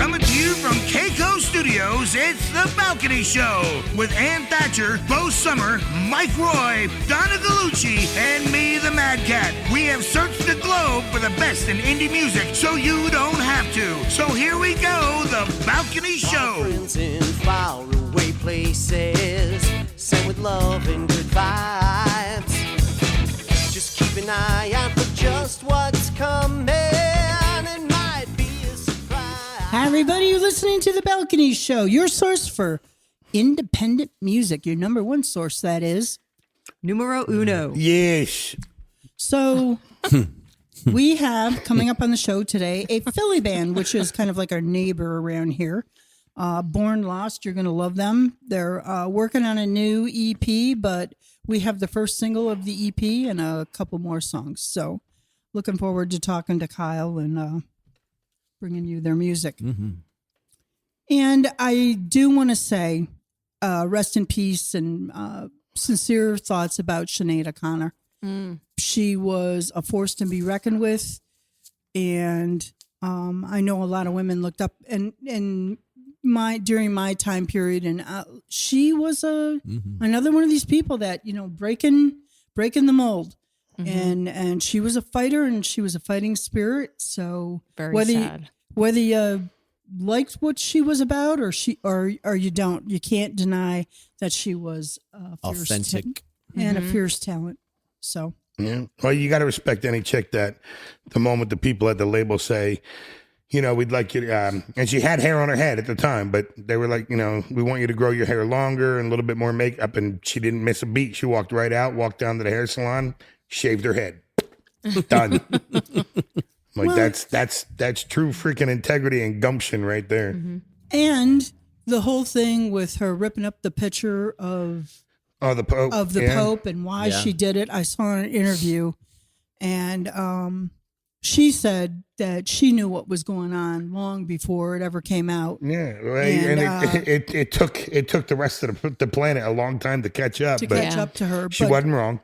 Coming to you from Keiko Studios, it's The Balcony Show with Ann Thatcher, Bo Summer, Mike Roy, Donna Gallucci, and me, the Mad Cat. We have searched the globe for the best in indie music so you don't have to. So here we go, The Balcony Show. Friends in faraway places, sent with love and good vibes. Just keep an eye out for just what's coming. It might be a surprise. Hi, everybody. You're listening to The Balcony Show, your source for independent music. Your number one source, that is. Numero uno. Yes. So we have coming up on the show today a Philly band, which is kind of like our neighbor around here. Born Lost, you're going to love them. They're working on a new EP, but we have the first single of the EP and a couple more songs. So looking forward to talking to Kyle and bringing you their music. Mm-hmm. And I do want to say rest in peace and sincere thoughts about Sinead O'Connor. She was a force to be reckoned with. And I know a lot of women looked up and during my time period, and she was another one of these people that, you know, breaking the mold. And she was a fighter and she was a fighting spirit. So Very sad. Whether you liked what she was about or you don't, you can't deny that she was Authentic. and a fierce talent. So Yeah. Well, you got to respect any chick that the moment the people at the label say, you know, we'd like you to, and she had hair on her head at the time, but they were like, you know, we want you to grow your hair longer and a little bit more makeup. And she didn't miss a beat. She walked right out, walked down to the hair salon, shaved her head. Done. Like, that's true freaking integrity and gumption right there. and the whole thing with her ripping up the picture of The Pope. of the Yeah. Pope and why Yeah. she did it. I saw an interview, and she said that she knew what was going on long before it ever came out. Yeah, right. And it took the rest of the planet a long time to catch up. To but catch up to her, she wasn't wrong.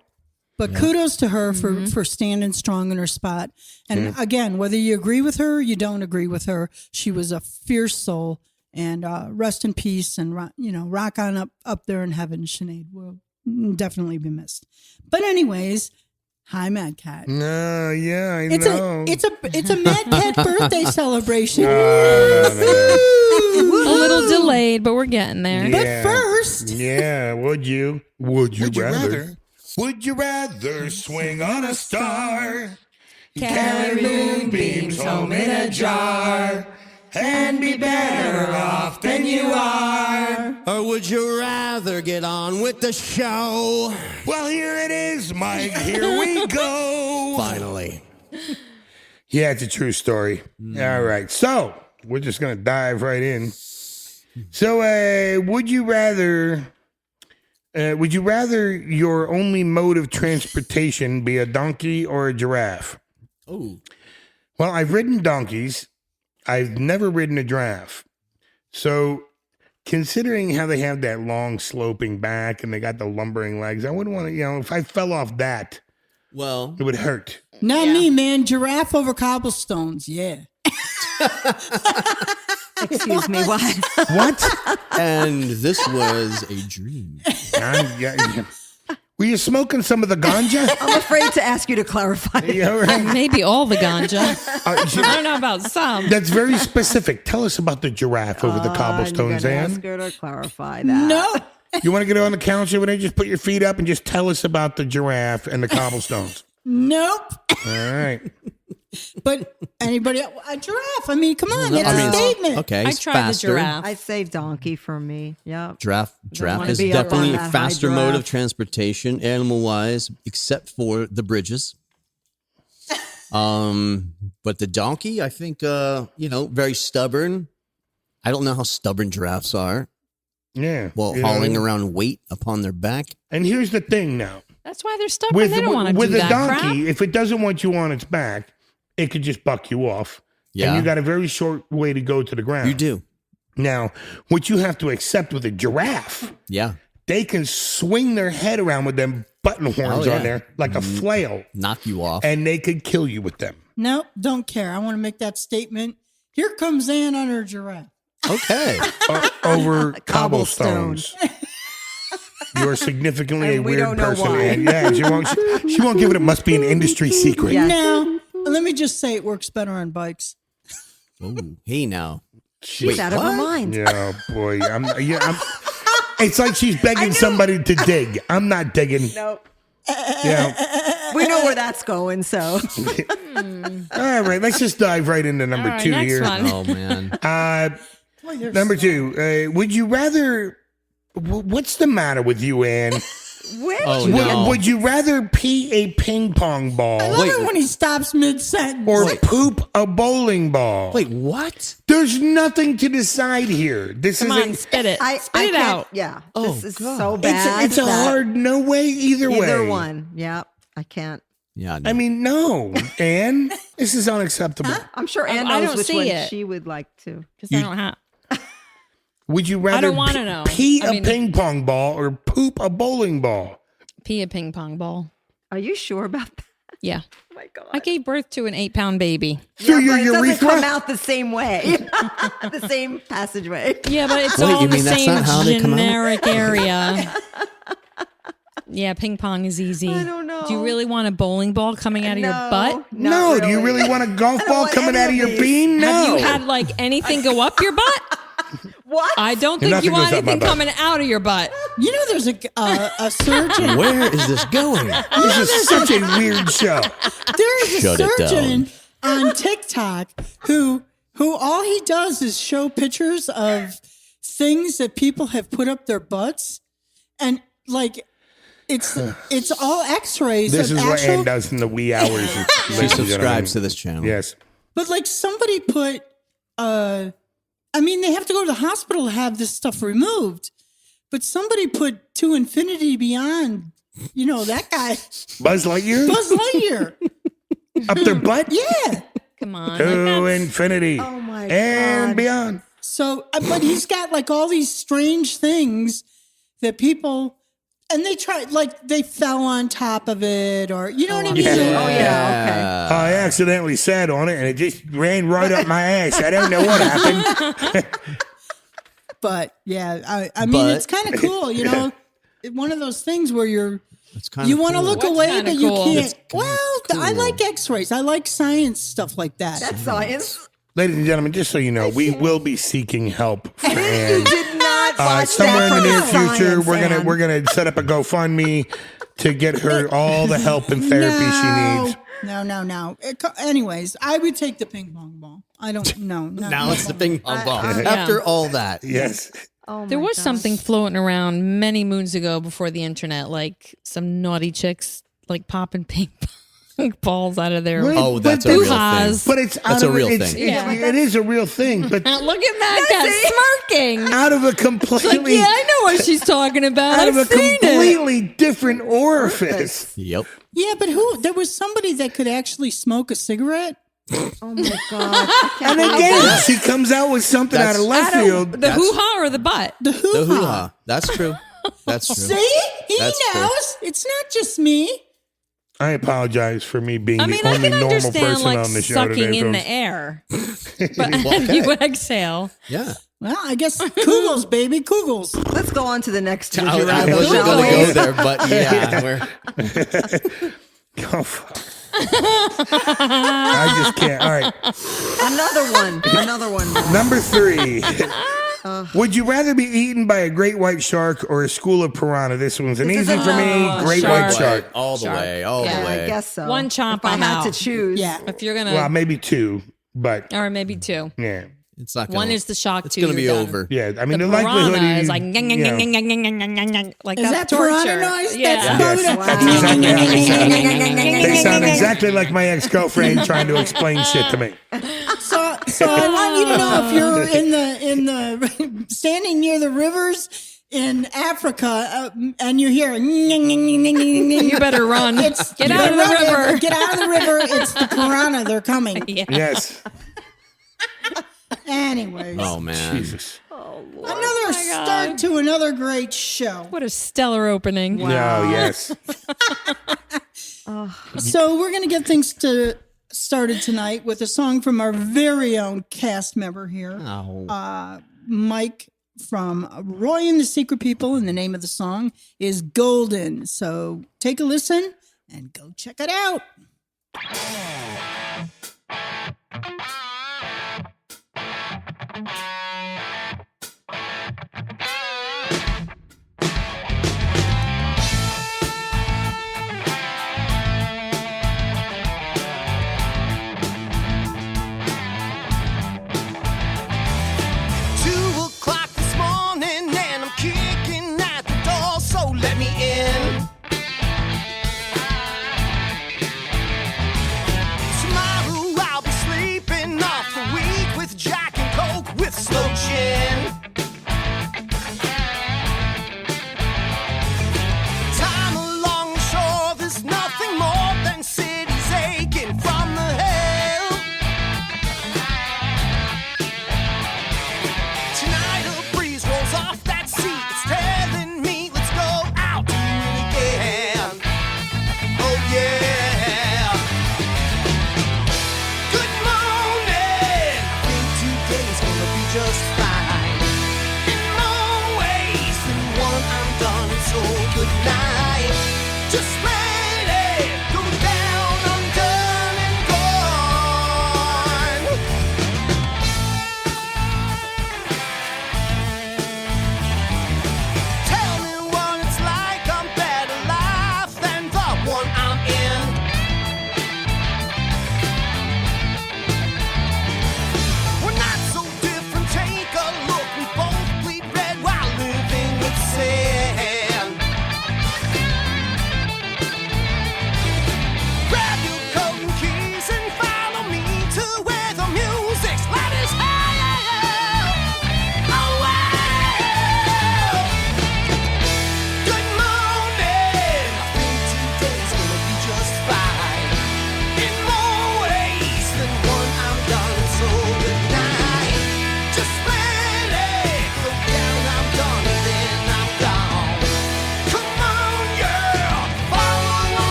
But kudos to her for standing strong in her spot. And again, whether you agree with her or you don't agree with her, she was a fierce soul. And rest in peace, and you know, rock on up there in heaven. Sinead will definitely be missed. But anyways, hi, Mad Cat. No, yeah, I It's know. it's a Mad Cat birthday celebration. A little delayed, but we're getting there. Yeah. But first, Yeah, would you rather? Would you rather swing on a star, carry moonbeams home in a jar, and be better off than you are? Or would you rather get on with the show? Well, here it is, Mike. Here we go. Finally. Yeah, it's a true story. All right. So we're just going to dive right in. So would you rather your only mode of transportation be a donkey or a giraffe? Oh, Well, I've ridden donkeys. I've never ridden a giraffe. So considering how they have that long sloping back and they got the lumbering legs, I wouldn't want to, you know, if I fell off that, well, it would hurt. not me, man. Giraffe over cobblestones. Yeah. Excuse me, what? What? and this was a dream. Yeah. Were you smoking some of the ganja? I'm afraid to ask you to clarify. Yeah, right. Maybe all the ganja. She- I don't know about some. That's very specific. Tell us about the giraffe over the cobblestones, Ask Ann. her to clarify that. No. You want to get on the couch over there? Just put your feet up and just tell us about the giraffe and the cobblestones. Nope. All right. But anybody, a giraffe. I mean, come on, No, it's a statement. Okay, I it's tried faster. the giraffe. I say donkey for me. Yeah. Giraffe wanna is be up definitely on a that high faster mode of giraffe. transportation, animal-wise, except for the bridges. But the donkey, I think, very stubborn. I don't know how stubborn giraffes are. Yeah. Well, You know, hauling around weight upon their back. And here's the thing now. That's why they're stubborn. They don't want to do with that a donkey, crap. if it doesn't want you on its back, it could just buck you off. Yeah. And you got a very short way to go to the ground. You do. Now, what you have to accept with a giraffe, Yeah. they can swing their head around with them button horns Oh, yeah. on there like a flail, Knock you off. and they could kill you with them. Nope, don't care. I want to make that statement. Here comes Ann on her giraffe. Okay. Over Cobblestone. cobblestones. You're significantly a And we weird don't know person. why. And yeah, she won't give it. It must be an industry secret. Yeah. No, let me just say it works better on bikes. Ooh, hey now. She's out of her mind. Yeah, boy. It's like she's begging somebody to dig. I'm not digging. No, Yeah. we know where that's going. So All right, let's just dive right into number All right, 2 next here. one. Oh man. Number 2. Would you rather? What's the matter with you, Ann? where? Oh, you no. go? Would you rather pee a ping pong I ball love Wait. it when he stops mid-sentence. or poop a bowling ball? Wait, what? There's nothing to decide here. This Come is on, spit it. I Spit it can't- out. Yeah, Oh, this is God. so bad. it's a that hard no way either way. either one. Yeah, I can't. Yeah. No. I mean, no, Ann, this is unacceptable. I'm sure Ann I knows don't which see one it. she would like to. Because I don't have. Would you rather don't wanna know. pee I a mean- ping pong ball or poop a bowling ball? Pee a ping pong ball. Are you sure about that? Yeah. Oh my god! I gave birth to an 8-pound baby. Through your but it doesn't urethra? come out the same way, the same passageway. Yeah, but it's Wait, all you in the mean that's same not how they come out? generic area. Yeah, ping pong is easy. I don't know. Do you really want a bowling ball coming out of your butt? Not No. Do you really want a golf don't ball want coming any out of of your these. bean? No. Have you had like anything go up your butt? What? I don't think Nothing you want goes up my anything butt. coming out of your butt. You know, there's a surgeon. Where is this going? This is such a weird show. There is a Shut it surgeon on TikTok who all he does is show pictures of things that people have put up their butts, and like it's all X-rays. This of is what actual, Ann does in the wee hours. She subscribes to this channel. Yes. But like somebody put, I mean, they have to go to the hospital to have this stuff removed. But somebody put To Infinity Beyond, you know, that guy, Buzz Lightyear? Buzz Lightyear. Up their butt? Yeah. Come on. To like that's- infinity Oh my and God. beyond. So, but he's got like all these strange things that people, and they try, like they fell on top of it, or you know what I mean? Oh yeah. I accidentally sat on it and it just ran right up my ass. I don't know what happened. But yeah, I mean, But- it's kind of cool, you know. One of those things where It's kind you of want to look What's away, kinda but you cool? can't. It's Well, I like X-rays. I like science stuff like that. Okay. That's science. Ladies and gentlemen, just so you know, we will be seeking help for You Ann. did not watch Somewhere in that the near from future, science, we're gonna set up a GoFundMe to get her all the help and therapy she needs. No. Anyways, I would take the ping pong ball. I don't know. now it's the ping pong ball. Yeah. After all that. Yes. Oh There my was God. something floating around many moons ago before the internet, like some naughty chicks like popping ping pong balls out of their. Well, Oh, that's But a real hoo-has. thing. But it's That's out a of real it's, thing. It is a real thing, but Look at that guy smirking. out of a Like, completely yeah, I know what she's talking about. out of a I've seen it. completely different orifice. Yep. Yeah, but there was somebody that could actually smoke a cigarette. Oh my God. I And can't again, she comes out with something out of left field. The hoo ha or the butt? The The hoo-ha. hoo-ha. That's true. That's true. See? He That's true. knows. It's not just me. I apologize for me being I mean, the I only can normal understand person like on the show sucking today. in folks. the air, but you exhale. Yeah. Well, I guess Kugels, baby, Kugels. Let's go on to the next. Would I you rather, wasn't shall going to we? go there, but yeah. We're, Oh, fuck. I just can't. All right. Another one. Number 3. Would you rather be eaten by a great white shark or a school of piranha? This one's an This easy is for me. a Great shark. white shark. all the way. All Yeah, the Yeah, way. I guess so. One chomp, If I I'm had out. to choose. Yeah. If you're gonna, Well, maybe 2, but or maybe 2. yeah. It's not gonna, One is the shock. It's Two, going to be you're done. over. Yeah, I mean, The the likelihood piranha is is like you know, like Is that's that torture. piranha noise? Yeah. That's yes, Wow. that's exactly how they sound. They sound exactly like my ex-girlfriend trying to explain shit to me. So I want you to know if you're in the standing near the rivers in Africa and you hear You better run. Get out of the river. Get out of the river. It's the piranha. They're coming. Yeah. Yes. Anyways, Oh, man. Jesus. another start to another great show. What a stellar opening. No, yes. So we're going to get things started tonight with a song from our very own cast member here, Oh. Mike from Roy and the Secret People, and the name of the song is Golden. So take a listen and go check it out.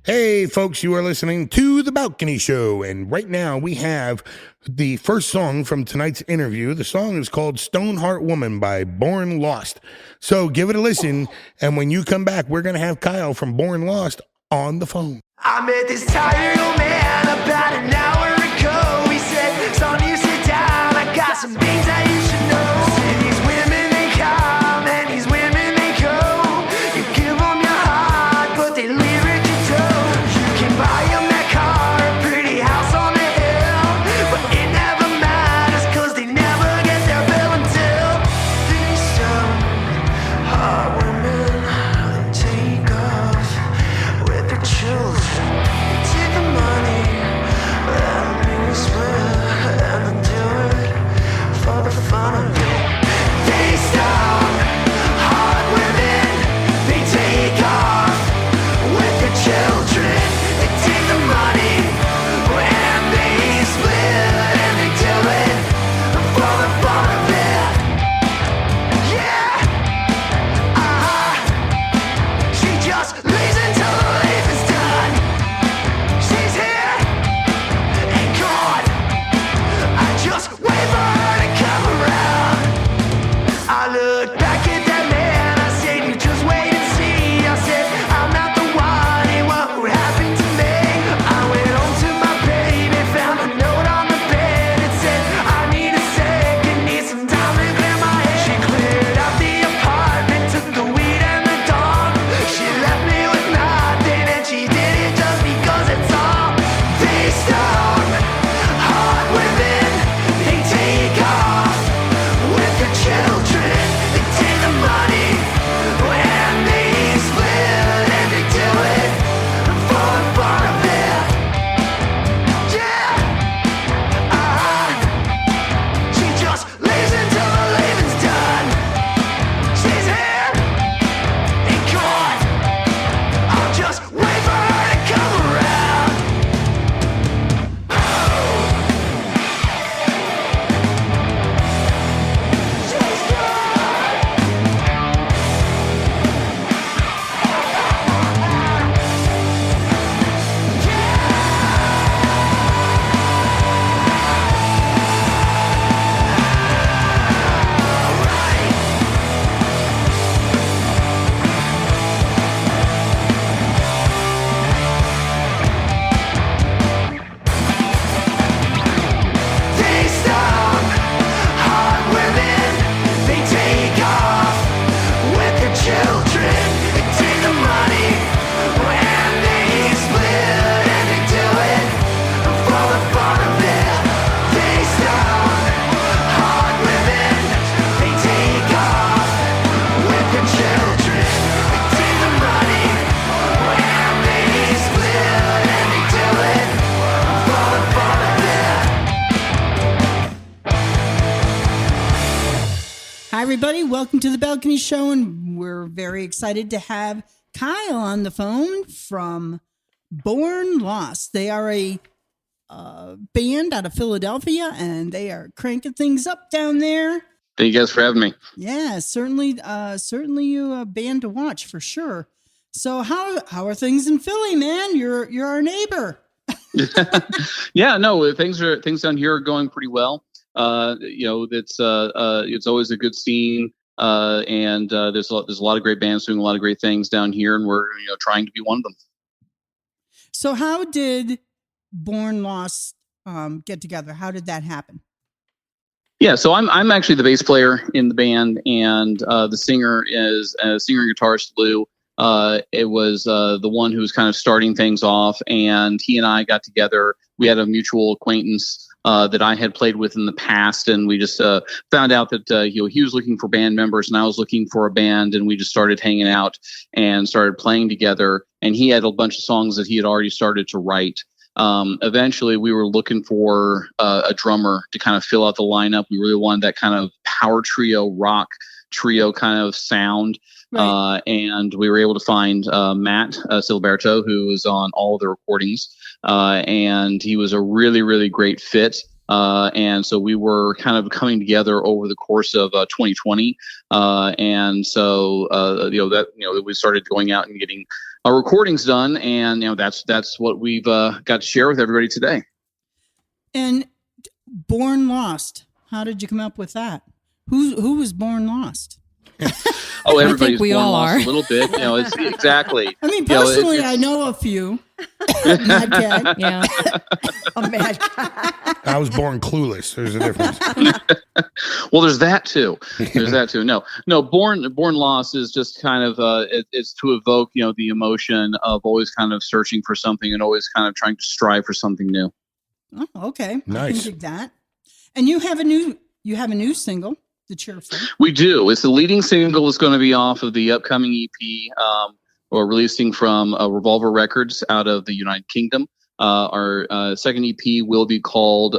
Hey, folks, you are listening to The Balcony Show, and right now we have the first song from tonight's interview. The song is called Stoneheart Woman by Born Lost. So give it a listen, and when you come back, we're going to have Kyle from Born Lost on the phone. I met this tired old man about an hour ago. He said, son, you sit down, I got some things that you should know. And these women, they come, and these women, they go. You give them your heart, but they leave it your toe. You can buy them that car, a pretty house on the hill, but it never matters, cause they never get their bill until these some hard women take off with their children. Take the money that we split and do it for the fun of it. everybody. Welcome to the Balcony Show, and we're very excited to have Kyle on the phone from Born Lost. They are a band out of Philadelphia, and they are cranking things up down there. Thank you guys for having me. Yeah, certainly a band to watch for sure. So how are things in Philly, man? You're our neighbor. Yeah, no, things down here are going pretty well. It's always a good scene, and there's a lot of great bands doing a lot of great things down here, and we're trying to be one of them. So how did Born Lost get together? How did that happen? Yeah, so I'm actually the bass player in the band, and the singer is singer and guitarist Lou. It was the one who was kind of starting things off, and he and I got together. We had a mutual acquaintance that I had played with in the past, and we just found out that he was looking for band members, and I was looking for a band, and we just started hanging out and started playing together. And he had a bunch of songs that he had already started to write. Eventually, we were looking for a drummer to kind of fill out the lineup. We really wanted that kind of power trio, rock trio kind of sound. Right. And we were able to find Matt Silberto, who was on all of the recordings, and he was a really, really great fit. And so we were kind of coming together over the course of 2020, and so we started going out and getting our recordings done, and that's what we've got to share with everybody today. And Born Lost, how did you come up with that? Who was Born Lost? Oh, everybody's we born all lost are. a little bit. It's exactly. I mean, personally, I know a few. Mad Cat. Yeah. A mad cat. I was born clueless. There's a difference. Well, there's that too. No. Born Lost is just kind of it's to evoke the emotion of always kind of searching for something and always kind of trying to strive for something new. Oh, okay. Nice. I can dig that. And you have a new single, The Cheerful. We do. It's the leading single. Is going to be off of the upcoming EP. We're releasing from Revolver Records out of the United Kingdom. Our second EP will be called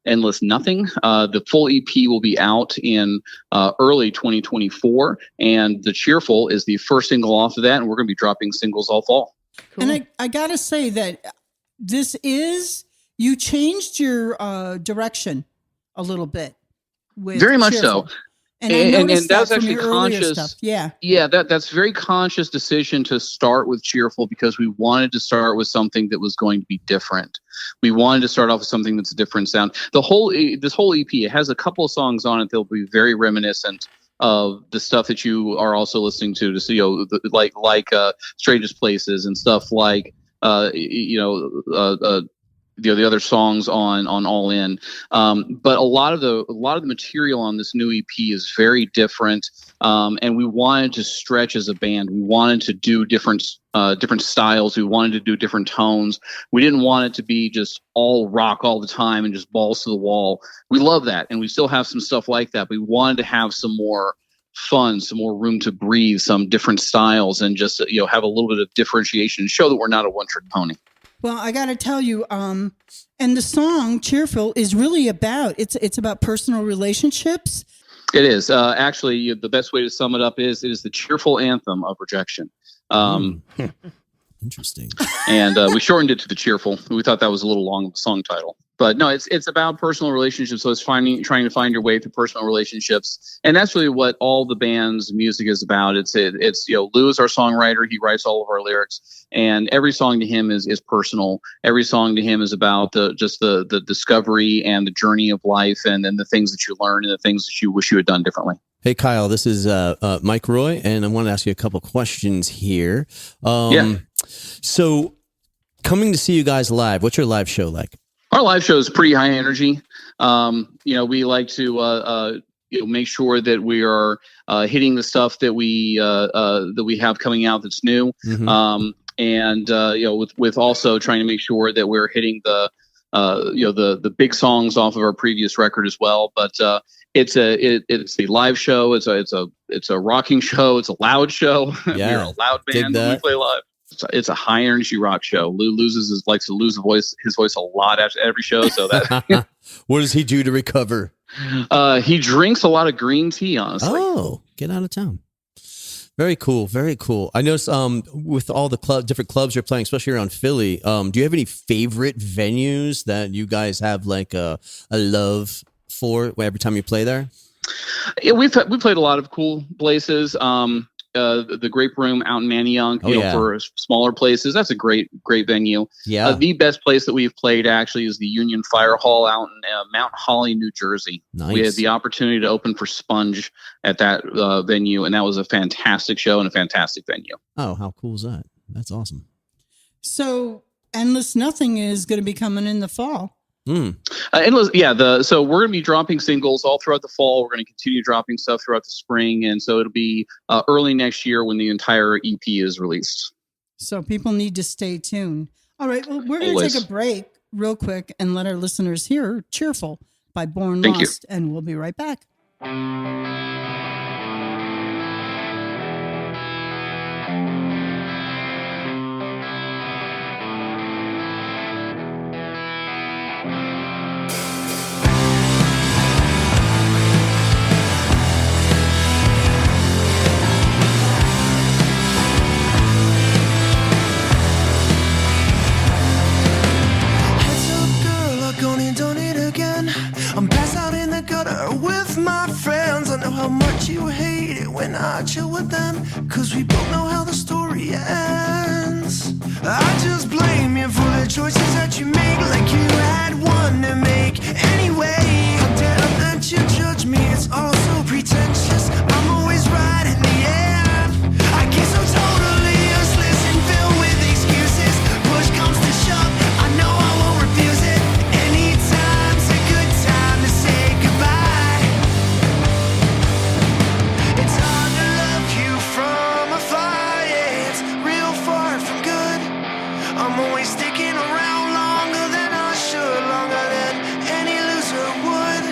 Endless Nothing. The full EP will be out in early 2024, and The Cheerful is the first single off of that, and we're going to be dropping singles all fall. Cool. And I got to say that you changed your direction a little bit. With Very much Cheerful. so. And I noticed that was from actually your earlier conscious. stuff. Yeah. Yeah, that's a very conscious decision to start with Cheerful because we wanted to start with something that was going to be different. We wanted to start off with something that's a different sound. This whole EP, it has a couple of songs on it that'll be very reminiscent of the stuff that you are also listening to see, like Strangest Places and stuff like the other songs on All In, but a lot of the material on this new EP is very different, and we wanted to stretch as a band. We wanted to do different styles. We wanted to do different tones. We didn't want it to be just all rock all the time and just balls to the wall. We love that, and we still have some stuff like that. But we wanted to have some more fun, some more room to breathe, some different styles, and just have a little bit of differentiation, show that we're not a one-trick pony. Well, I got to tell you, and the song "Cheerful" is really about it's about personal relationships. It is actually the best way to sum it up is it is the cheerful anthem of rejection. Interesting. And we shortened it to The Cheerful. We thought that was a little long of a song title. But no, it's about personal relationships. So it's trying to find your way through personal relationships. And that's really what all the band's music is about. It's Lou is our songwriter. He writes all of our lyrics. And every song to him is personal. Every song to him is about the discovery and the journey of life and then the things that you learn and the things that you wish you had done differently. Hey, Kyle, this is Mike Roy, and I want to ask you a couple questions here. Yeah. So coming to see you guys live, what's your live show like? Our live show is pretty high energy. We like to make sure that we are hitting the stuff that we have coming out that's new, Mm-hmm. with also trying to make sure that we're hitting the big songs off of our previous record as well. But it's a live show. It's a rocking show. It's a loud show. Yeah, we're a loud band when we play live. It's a high energy rock show. Lou likes to lose his voice a lot after every show. So that what does he do to recover? He drinks a lot of green tea, honestly. Oh, get out of town. Very cool. Very cool. I noticed with all the different clubs you're playing, especially around Philly, do you have any favorite venues that you guys have like a love for every time you play there? Yeah, we played a lot of cool places. The Grape Room out in Manayunk, for smaller places. That's a great venue. Yeah. The best place that we've played actually is the Union Fire Hall out in Mount Holly, New Jersey. Nice. We had the opportunity to open for Sponge at that venue, and that was a fantastic show and a fantastic venue. Oh, how cool is that? That's awesome. So Endless Nothing is going to be coming in the fall. Endless, so we're going to be dropping singles all throughout the fall. We're going to continue dropping stuff throughout the spring, and so it'll be early next year when the entire EP is released. So people need to stay tuned. All right, well, we're going to take a break real quick and let our listeners hear "Cheerful" by Born Lost, and we'll be right back. I'm passed out in the gutter with my friends. I know how much you hate it when I chill with them, cause we both know how the story ends. I just blame you for the choices that you make, like you had one to make anyway. How dare that you judge me, it's all so pretentious. I'm always right in the end. I get so totally useless and filled with excuses. Push comes to shove, I know I won't refuse it. Anytime's a good time to say goodbye. It's hard to love you from afar, yeah, it's real far from good. I'm always sticking around longer than I should, longer than any loser would.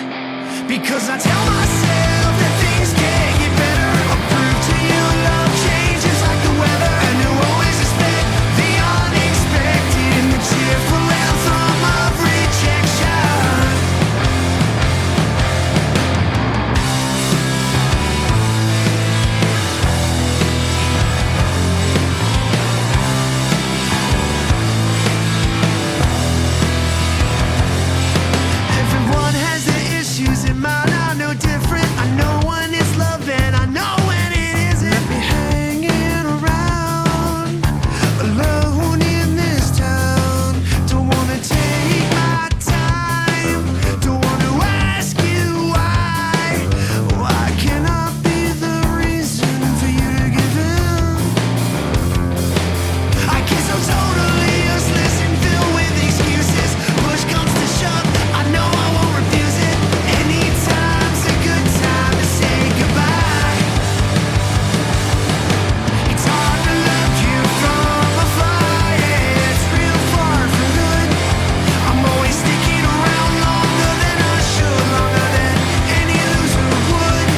Because I tell myself that things can't get better. I'll prove to you love changes like the weather, and you always expect the unexpected in the cheerful anthem of rejection. Everyone has their issues, and mine are no different. I know when it's love and I know when it isn't. Let me hanging around alone in this town. Don't wanna take my time, don't wanna ask you why. Why can't I be the reason for you to give in? I get so totally useless and filled with excuses. Push comes to shove, I know I won't refuse it. Anytime's a good time to say goodbye. It's hard to love you from afar, yeah, it's real far from good. I'm always sticking around longer than I should, longer than any loser would.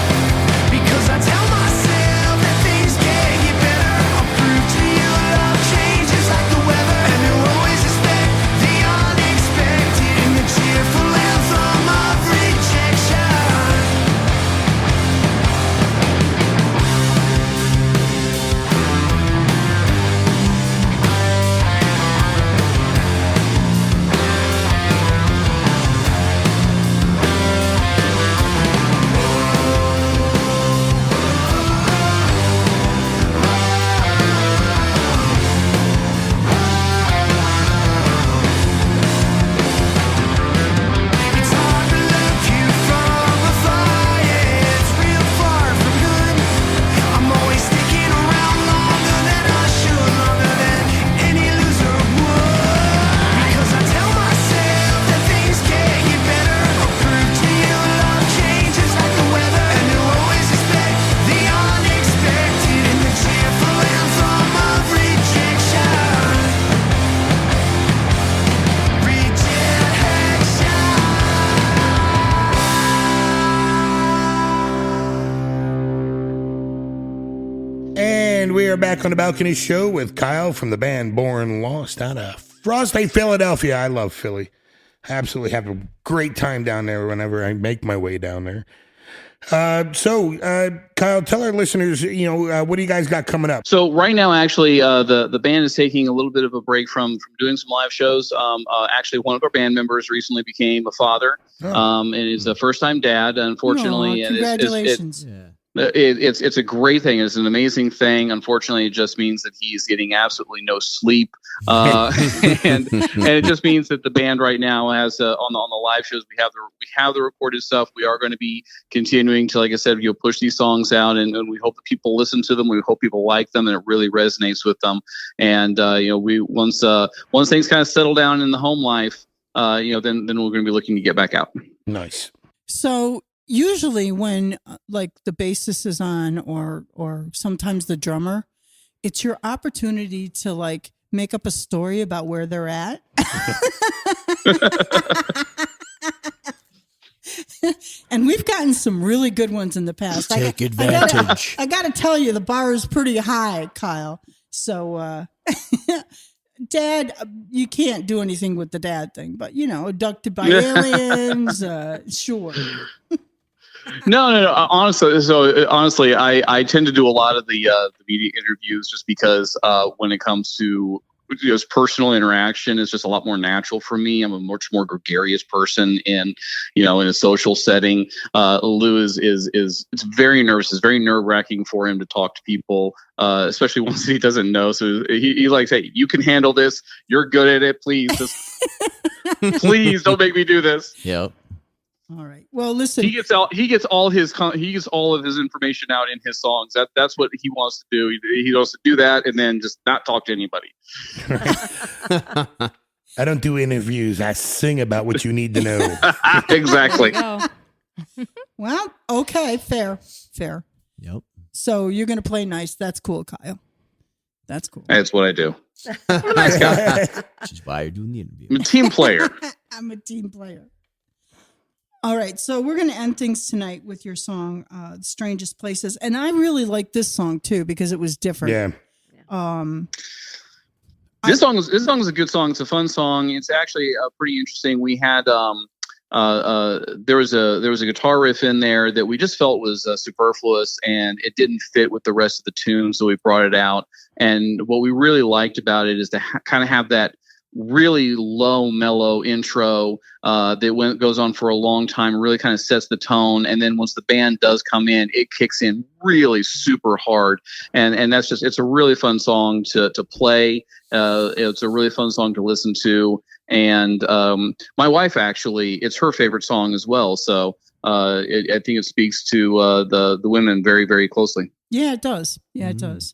Because I tell myself that things can't get better. I'll prove to you love changes like the weather, and you always expect the unexpected in the cheerful anthem of rejection. It's hard to love you from afar, yeah, it's real far from good. I'm always sticking around longer than I should, longer than any loser would. Because I tell myself that things can't get better. I'll prove to you love changes like the weather, and you always expect the unexpected in the cheerful anthem of rejection. And we are back on the Balcony Show with Kyle from the band Born Lost out of Frosty, Philadelphia. I love Philly. Absolutely have a great time down there whenever I make my way down there. Kyle, tell our listeners, what do you guys got coming up? So right now, actually, the band is taking a little bit of a break from doing some live shows. Actually, one of our band members recently became a father, and is a first-time dad. Unfortunately, Aw, congratulations. it's a great thing. It's an amazing thing. Unfortunately, it just means that he's getting absolutely no sleep, and it just means that the band right now has on the live shows we have the recorded stuff. We are going to be continuing to, like I said, push these songs out, and we hope that people listen to them. We hope people like them, and it really resonates with them. And we once things kind of settle down in the home life, then we're going to be looking to get back out. Nice. So usually when like the bassist is on or sometimes the drummer, it's your opportunity to like make up a story about where they're at. And we've gotten some really good ones in the past. Take advantage. I got to tell you, the bar is pretty high, Kyle. So, Dad, you can't do anything with the dad thing, but abducted by aliens, sure. No. Honestly, I tend to do a lot of the media interviews just because when it comes to just personal interaction, it's just a lot more natural for me. I'm a much more gregarious person in a social setting. Lou is it's very nervous. It's very nerve wracking for him to talk to people, especially ones that he doesn't know. So he likes, hey, you can handle this. You're good at it. Please, please don't make me do this. Yep. All right. Well, listen. He gets all of his information out in his songs. That's what he wants to do. He wants to do that and then just not talk to anybody. I don't do interviews. I sing about what you need to know. Exactly. Well, okay, fair. Yep. So you're gonna play nice. That's cool, Kyle. That's cool. That's what I do. I'm a nice guy. Which is why you're doing the interview. I'm a team player. I'm a team player. All right, so we're going to end things tonight with your song, "Strangest Places," and I really like this song too because it was different. Yeah. This song is a good song. It's a fun song. It's actually pretty interesting. We had there was a guitar riff in there that we just felt was superfluous and it didn't fit with the rest of the tune, so we brought it out. And what we really liked about it is to kind of have that really low, mellow intro that goes on for a long time, really kind of sets the tone. And then once the band does come in, it kicks in really super hard. And that's it's a really fun song to play. It's a really fun song to listen to. And my wife, actually, it's her favorite song as well. So I think it speaks to the women very, very closely. Yeah, it does. Yeah, it does.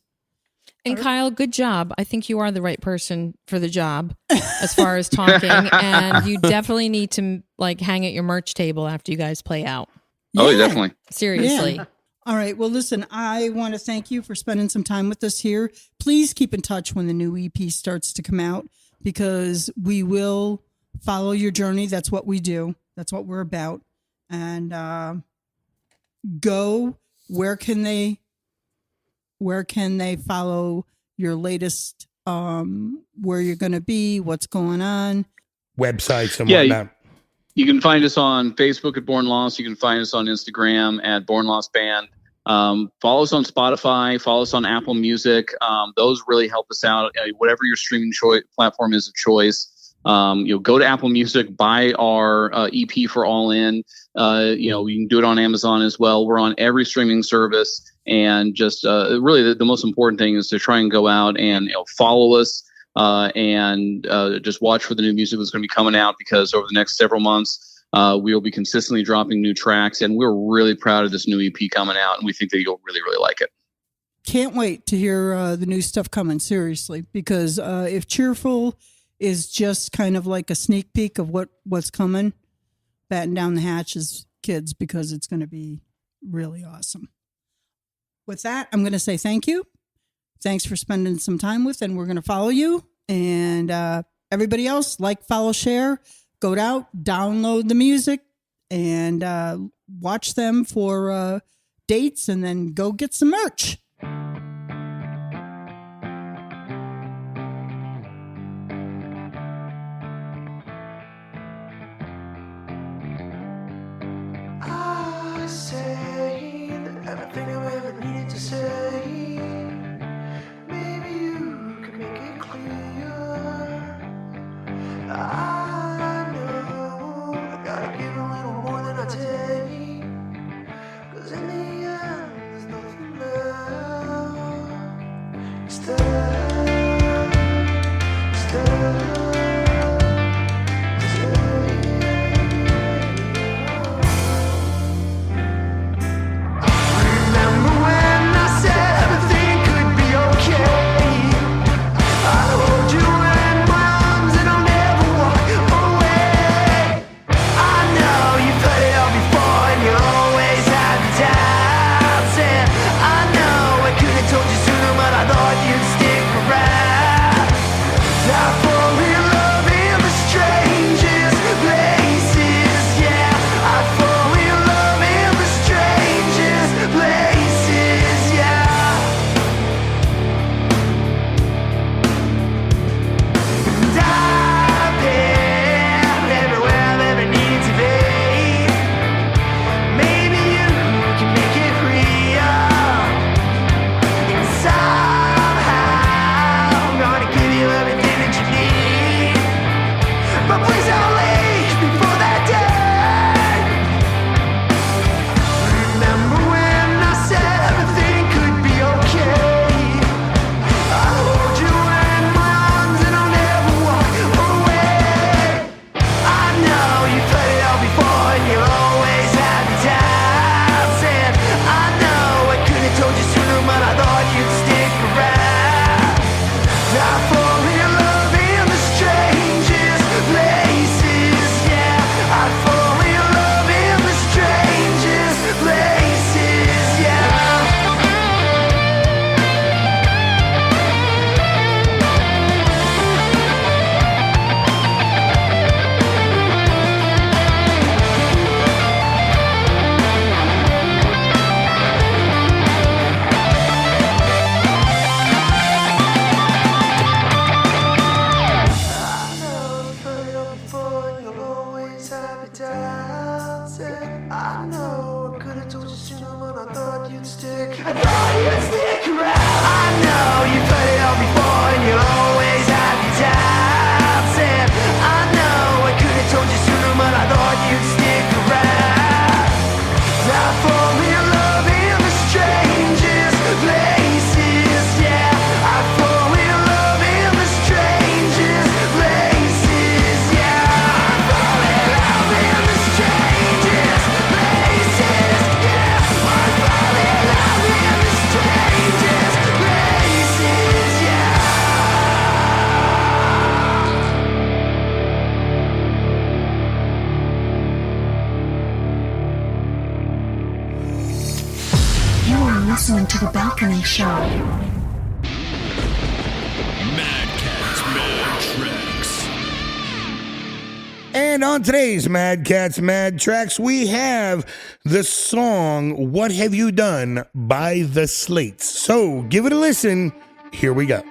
And Kyle, good job. I think you are the right person for the job as far as talking. And you definitely need to hang at your merch table after you guys play out. Yeah. Oh, definitely. Seriously. Yeah. All right. Well, listen, I want to thank you for spending some time with us here. Please keep in touch when the new EP starts to come out because we will follow your journey. That's what we do. That's what we're about. And where can they follow your latest, where you're going to be, what's going on? Websites and whatnot. You can find us on Facebook at Born Lost. You can find us on Instagram at Born Lost Band. Follow us on Spotify. Follow us on Apple Music. Those really help us out. Whatever your streaming platform is of choice. Go to Apple Music, buy our EP for All In. You can do it on Amazon as well. We're on every streaming service. And just really the most important thing is to try and go out and follow us and just watch for the new music that's going to be coming out, because over the next several months we will be consistently dropping new tracks, and we're really proud of this new EP coming out, and we think that you'll really, really like it. Can't wait to hear the new stuff coming, seriously, because if Cheerful is just kind of like a sneak peek of what's coming, batten down the hatches, kids, because it's going to be really awesome. With that, I'm going to say thank you. Thanks for spending some time with, and we're going to follow you. And everybody else, follow, share, go out, download the music, and watch them for dates, and then go get some merch. say. Maybe you can make it clear. I know I gotta give a little more than I take. 'Cause in the end, there's nothing left. Stay. Listening to The Balcony Show. Mad Cats, Mad Tracks. And on today's Mad Cats, Mad Tracks, we have the song What Have You Done by The Slates. So give it a listen. Here we go.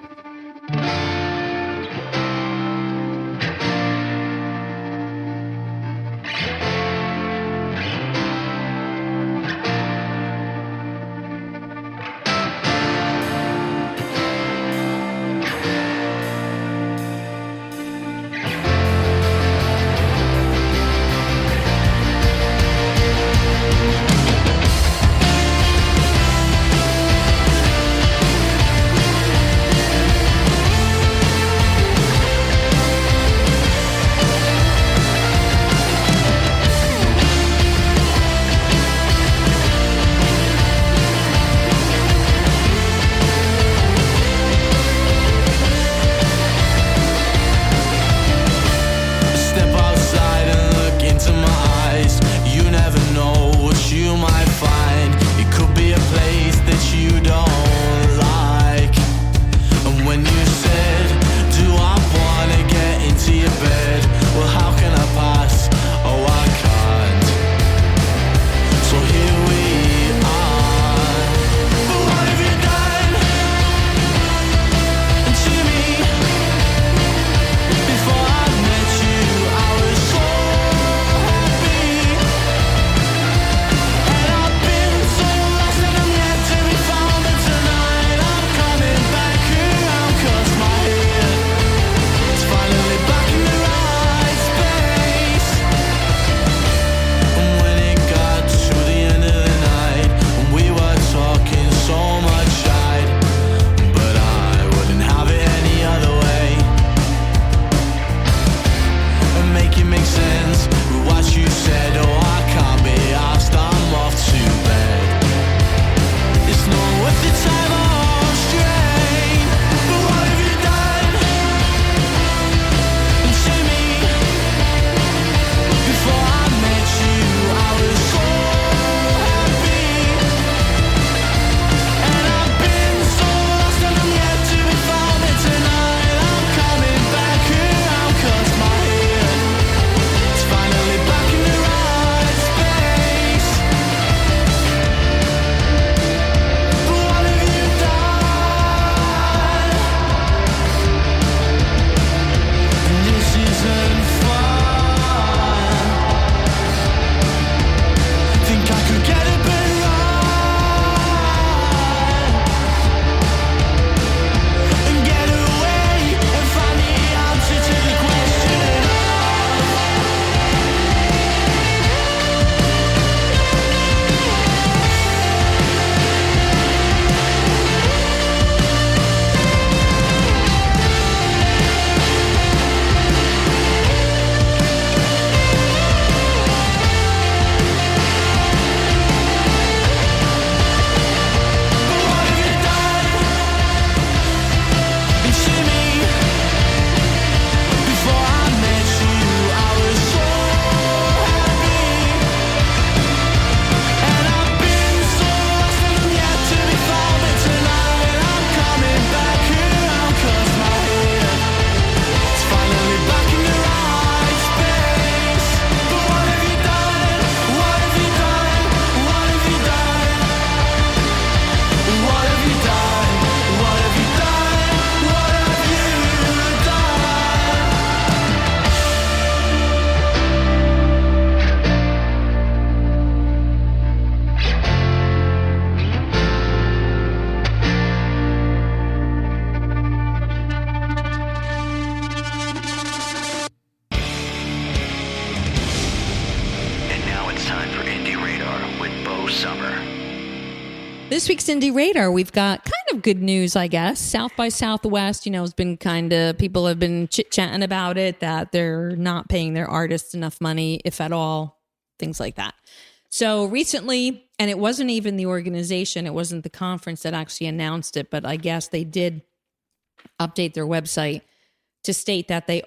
This week's Indie Radar, we've got kind of good news, I guess. South by Southwest, has been people have been chit-chatting about it, that they're not paying their artists enough money, if at all, things like that. So recently, and it wasn't even the organization, it wasn't the conference that actually announced it, but I guess they did update their website to state that they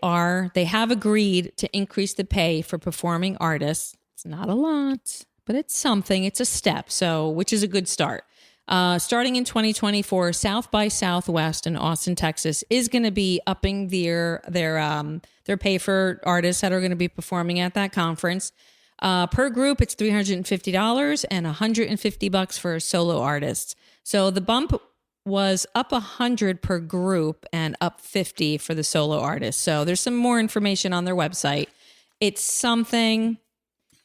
have agreed to increase the pay for performing artists. It's not a lot, but it's something. It's a step, which is a good start. Starting in 2024, South by Southwest in Austin, Texas, is going to be upping their pay for artists that are going to be performing at that conference. Per group, it's $350 and $150 for solo artists. So the bump was up $100 per group and up $50 for the solo artists. So there's some more information on their website. It's something.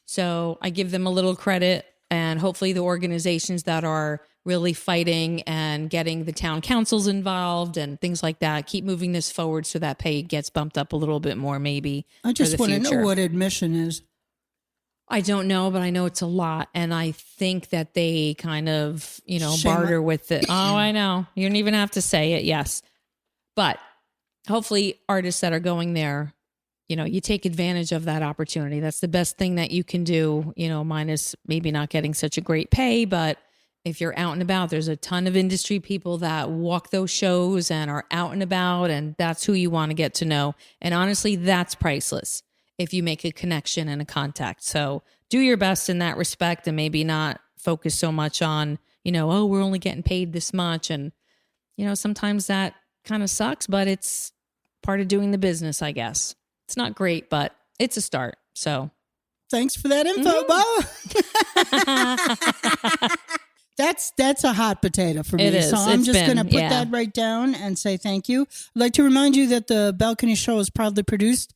So I give them a little credit, and hopefully the organizations that are really fighting and getting the town councils involved and things like that keep moving this forward so that pay gets bumped up a little bit more, maybe. I just want to know what admission is. I don't know, but I know it's a lot. And I think that they kind of, barter with it. Oh, I know. You don't even have to say it. Yes. But hopefully artists that are going there, you take advantage of that opportunity. That's the best thing that you can do, minus maybe not getting such a great pay. But if you're out and about, there's a ton of industry people that walk those shows and are out and about, and that's who you want to get to know. And honestly, that's priceless if you make a connection and a contact. So do your best in that respect, and maybe not focus so much on, oh, we're only getting paid this much. And, sometimes that kind of sucks, but it's part of doing the business, I guess. It's not great, but it's a start. So thanks for that info, Bo. That's a hot potato for me. It is. So I'm just going to put that right down and say thank you. I'd like to remind you that the Balcony Show is proudly produced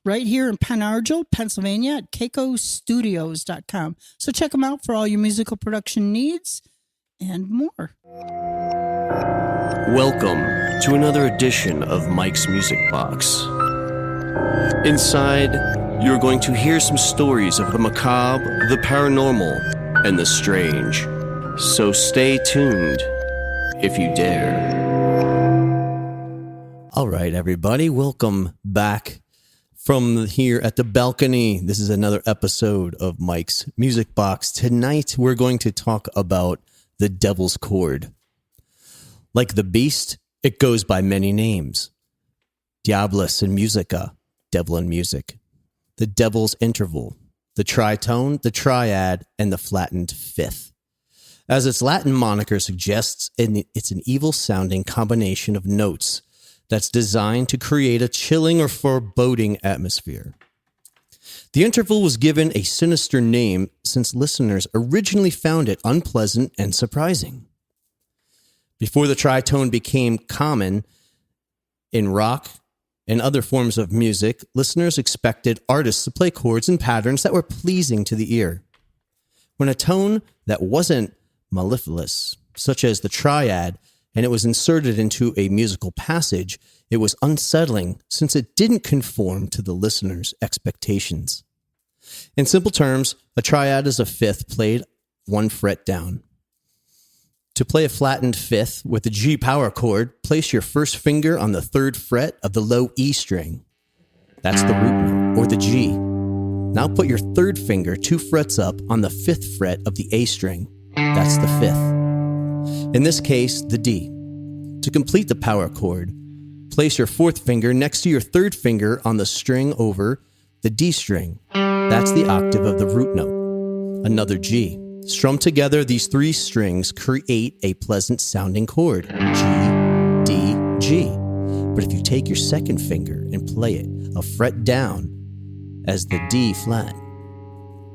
right here in Penargil, Pennsylvania at keikostudios.com. So check them out for all your musical production needs and more. Welcome to another edition of Mike's Music Box. Inside, you're going to hear some stories of the macabre, the paranormal, and the strange. So stay tuned, if you dare. All right, everybody, welcome back from here at the balcony. This is another episode of Mike's Music Box. Tonight, we're going to talk about the Devil's Chord. Like the beast, it goes by many names. Diabolus in musica, devil in music. The Devil's Interval, the tritone, the triad, and the flattened fifth. As its Latin moniker suggests, it's an evil-sounding combination of notes that's designed to create a chilling or foreboding atmosphere. The interval was given a sinister name since listeners originally found it unpleasant and surprising. Before the tritone became common in rock and other forms of music, listeners expected artists to play chords and patterns that were pleasing to the ear. When a tone that wasn't mellifluous, such as the triad, and it was inserted into a musical passage, it was unsettling since it didn't conform to the listener's expectations. In simple terms, a triad is a fifth played one fret down. To play a flattened fifth with a G power chord, place your first finger on the third fret of the low E string. That's the root note, or the G. Now put your third finger 2 frets up on the 5th fret of the A string. That's the 5th. In this case, the D. To complete the power chord, place your 4th finger next to your 3rd finger on the string over the D string. That's the octave of the root note. Another G. Strummed together, these 3 strings create a pleasant sounding chord. G, D, G. But if you take your 2nd finger and play it a fret down as the D flat,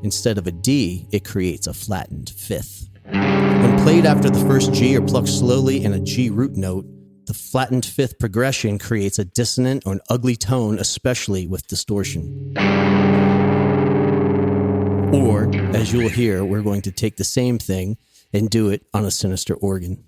instead of a D, it creates a flattened 5th. When played after the first G or plucked slowly in a G root note, the flattened 5th progression creates a dissonant or an ugly tone, especially with distortion. Or, as you'll hear, we're going to take the same thing and do it on a sinister organ.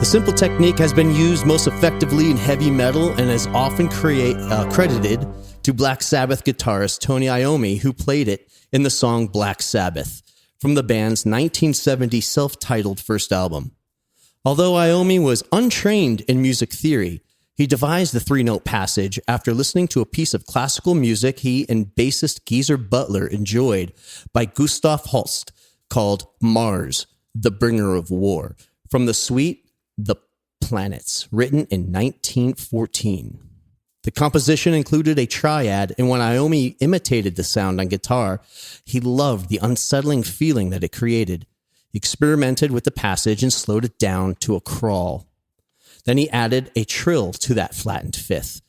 simple technique has been used most effectively in heavy metal and is often credited to Black Sabbath guitarist Tony Iommi, who played it in the song Black Sabbath from the band's 1970 self-titled first album. Although Iommi was untrained in music theory, he devised the three-note passage after listening to a piece of classical music he and bassist Geezer Butler enjoyed by Gustav Holst called Mars, the Bringer of War, from the suite The Planets, written in 1914. The composition included a triad, and when Iommi imitated the sound on guitar, he loved the unsettling feeling that it created. He experimented with the passage and slowed it down to a crawl. Then he added a trill to that flattened fifth,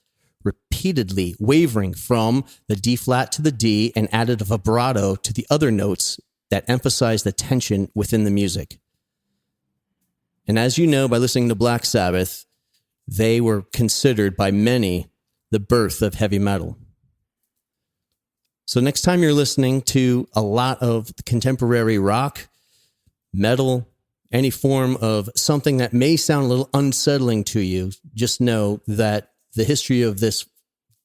repeatedly wavering from the D flat to the D, and added a vibrato to the other notes that emphasized the tension within the music. And as you know, by listening to Black Sabbath, they were considered by many the birth of heavy metal. So next time you're listening to a lot of contemporary rock, metal, any form of something that may sound a little unsettling to you, just know that the history of this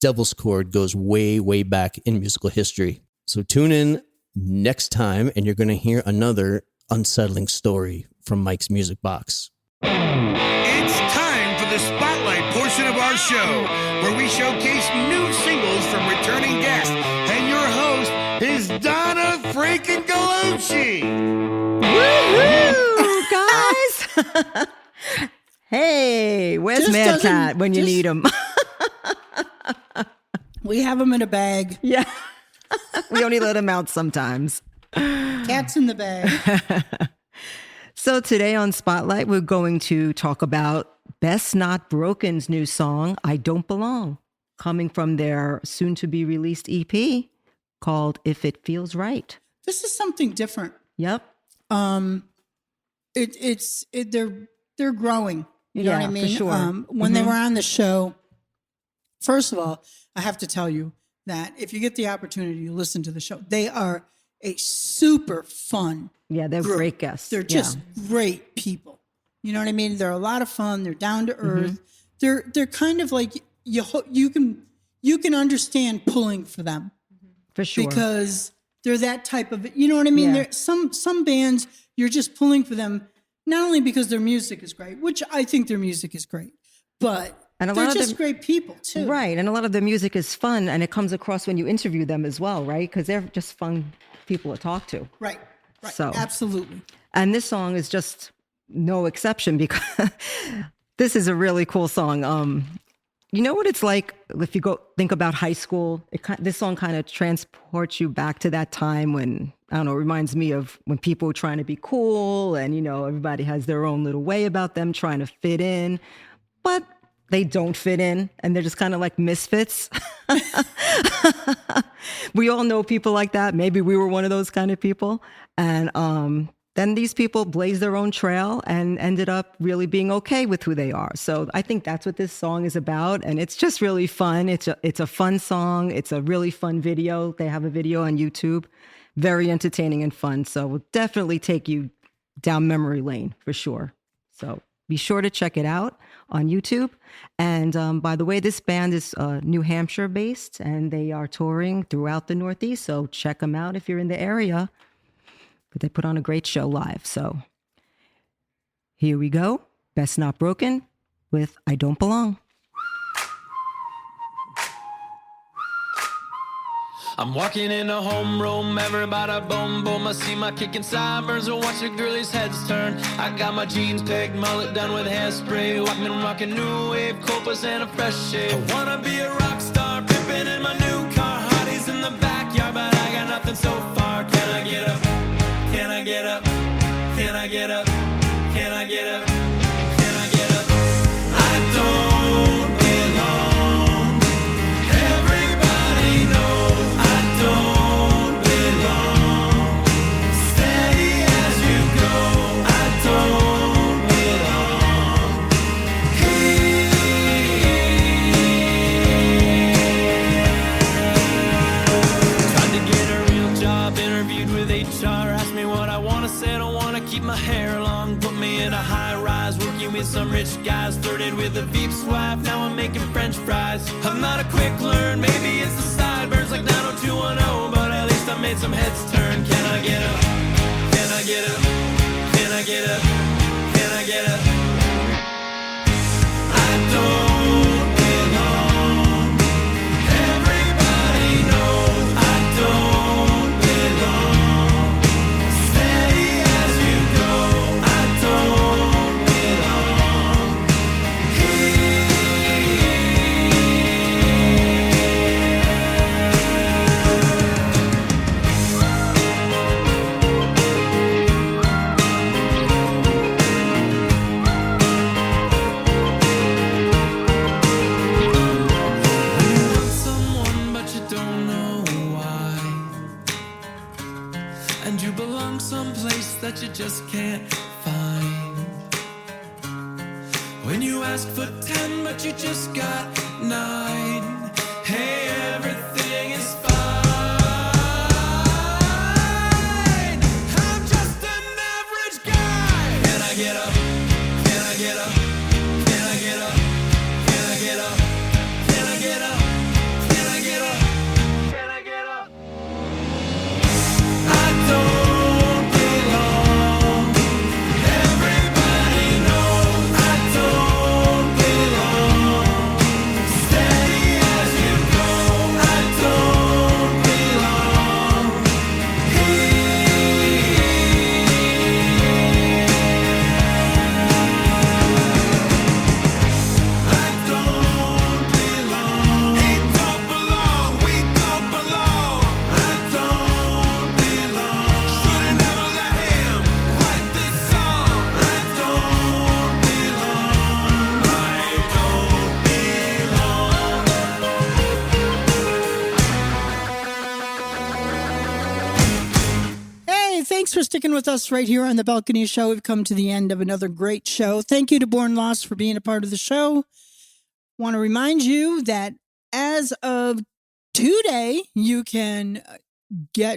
Devil's Chord goes way, way back in musical history. So tune in next time and you're going to hear another unsettling story from Mike's Music Box. It's time for the spotlight portion of our show, where we showcase new singles from returning guests. And your host is Donna freaking Gallucci. Woohoo, guys! Hey, where's Mad Cat when you need him? We have him in a bag. Yeah. We only let him out sometimes. Cat's in the bag. So today on Spotlight, we're going to talk about Best Not Broken's new song, I Don't Belong, coming from their soon-to-be-released EP called If It Feels Right. This is something different. Yep. They're growing. You know what I mean? For sure. When they were on the show, first of all, I have to tell you that if you get the opportunity to listen to the show, they are a super fun. Yeah, they're group. great guests. They're just great people. You know what I mean? They're a lot of fun. They're down to earth. They're kind of like you can understand pulling for them. For sure. Because they're that type of, you know what I mean? Yeah. Some bands, you're just pulling for them, not only because their music is great, which I think their music is great, but they're just great people too. Right. And a lot of their music is fun, and it comes across when you interview them as well, right? Because they're just fun people to talk to. Right. So absolutely. And this song is just no exception, because this is a really cool song. You know what it's like if you go think about high school? This song kind of transports you back to that time when, I don't know, it reminds me of when people were trying to be cool and, you know, everybody has their own little way about them trying to fit in, but they don't fit in and they're just kind of like misfits. We all know people like that. Maybe we were one of those kind of people. And then these people blazed their own trail and ended up really being okay with who they are. So I think that's what this song is about. And it's just really fun. It's a fun song. It's a really fun video. They have a video on YouTube. Very entertaining and fun. So we'll definitely take you down memory lane for sure. So be sure to check it out on YouTube. And by the way, this band is New Hampshire based and they are touring throughout the Northeast. So check them out if you're in the area. But they put on a great show live. So here we go. Best Not Broken with I Don't Belong. I'm walking in a homeroom, everybody boom boom. I see my kicking sideburns and watch the girlies' heads turn. I got my jeans pegged, mullet done with hairspray. Walking and rocking new wave, copas and a fresh shave. I wanna be a rock star, pimping in my new car. Hotties in the backyard, but I got nothing so far. Can I get up? Can I get up? Can I get up? Can I get up? Can I get up? I don't belong. Everybody knows I don't belong. Steady as you go, I don't belong. Tried to get a real job, interviewed with HR. Asked me what I want to say, I don't want to keep my hair long. Put me in a high rise, working with and some rich guys. Flirted with a Veep's wife, now I'm making French fries. I'm not a quick learn, maybe it's the sideburns like 90210, but at least I made some heads turn. Can I get up? Can I get up? Can I get up? Can I get up? I don't belong. Everybody knows I don't belong. Steady as you go, I don't belong. Someplace that you just can't find. When you ask for 10 but you just got 9. Hey, everything is fine. I'm just an average guy. Can I get up? Can I get up? Can I get up? Can I get up? Can I get up? Can I get up? Can I get up? I don't Thanks for sticking with us right here on the Balcony Show. We've come to the end of another great show. Thank you to Born Lost for being a part of the show. Want to remind you that as of today, you can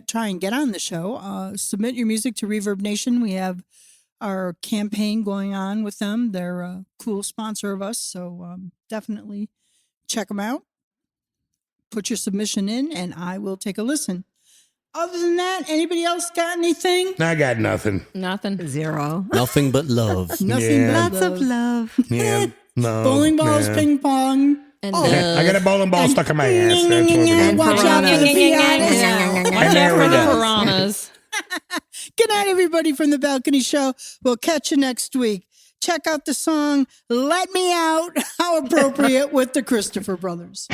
try and get on the show. Submit your music to Reverb Nation. We have our campaign going on with them. They're a cool sponsor of us, so definitely check them out. Put your submission in, and I will take a listen. Other than that, anybody else got anything? I got nothing. Nothing. Zero. Nothing but love. Nothing but Lots of love. Yeah. No. Bowling balls, ping pong. And I got a bowling ball stuck in my ass. That's what we're doing. Watch out for the pianos. Watch out for the piranhas. Good night, everybody, from the Balcony Show. We'll catch you next week. Check out the song Let Me Out. How appropriate with the Christopher Brothers.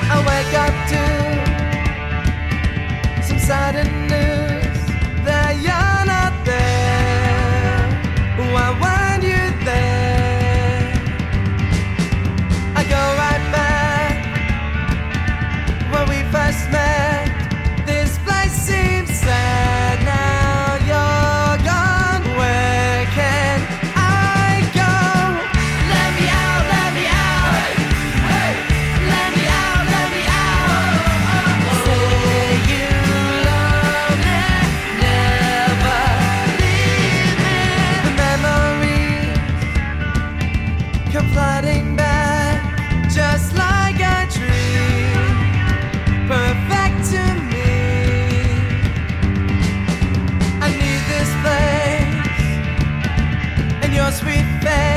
I wake up to some sudden news that you're not there. Why weren't you there? I go right back when we first met. This place seems sad now you're gone. Where can I go? Let me out, let me out. Hey, let me out, let me out. Say you love me, never leave me. The memories come flooding back, just like a dream, perfect to me. I need this place and your sweet face.